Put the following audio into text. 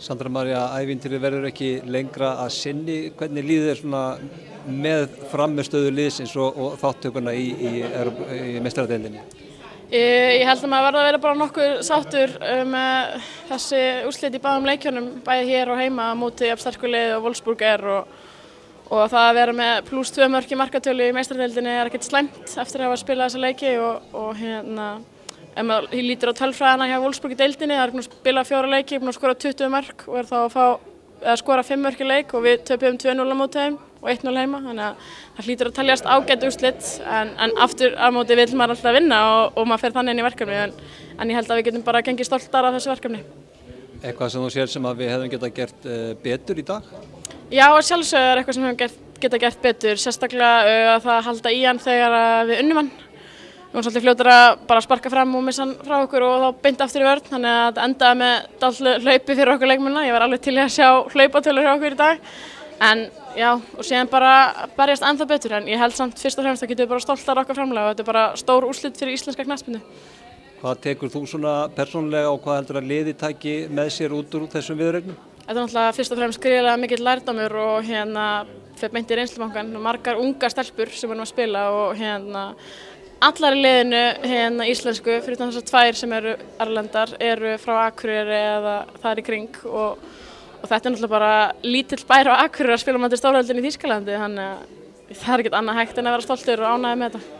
Sandra María, ævintýrið verður ekki lengra að sinni. Hvernig líður þér svona með frammistöðu liðsins og þáttökuna í meistaradeildinni? Ég held að maður verði að vera bara nokkuð sáttur með þessi úrslit í báðum leikjunum, bæði hér og heima á móti jafn sterku liði og Wolfsburg og það að vera með +2 mörk í markatölu í meistaradeildinni ekkert slæmt eftir að hafa spilað þessa leiki og ef maður lítur á tölfræðina hjá Wolfsburg í deildinni, það búin að spila 4 leiki, búin að skora 20 mörk og þá að skora 5 mörk í leik og við töpuðum 2-0 á móti þeim og 1-0 heima, þannig að það hlýtur að teljast ágætt úrslit en aftur á móti vill maður alltaf vinna og maður fer þannig inn í verkefni en ég held að við getum bara gengið stoltar af þessu verkefni. Eitthvað sem þú sér sem að við hefðum getað gert betur í dag? Já, sjálfsögðu eitthvað sem við hefum getað gert betur, sérstaklega að það halda í hann þegar við unnum hann. Við vorum svolítið fljótir að bara sparka fram og missa hann frá okkur og þá beint aftur í vörn, þannig að þetta endaði með dálítið hlaupi fyrir okkur leikmennina. Ég var alveg til í að sjá hlaupatölur hjá okkur í dag. En já, og síðan bara berjast ennþá betur, en ég held samt fyrst og fremst að getum við bara stoltar okkar framlag og þetta er bara stór úrslit fyrir íslenska knattspyrnu. Hvað tekur þú svona persónulega og hvað heldur að liðið taki með sér út úr þessum viðureignum? Þetta er náttúrulega fyrst og fremst gríðarlega mikill lærdómur og fer beint í reynslubankann og margar ungar stelpur sem erum að spila og allar í liðinu íslensku, fyrir þessar 2 sem eru erlendar, eru frá Akureyri eða þar í kring og þetta er náttúrulega bara lítill bær á Akureyri að spila á stórveldinni í Þýskalandi, þannig að það er ekkert annað hægt en að vera stoltur og ánægður með þetta.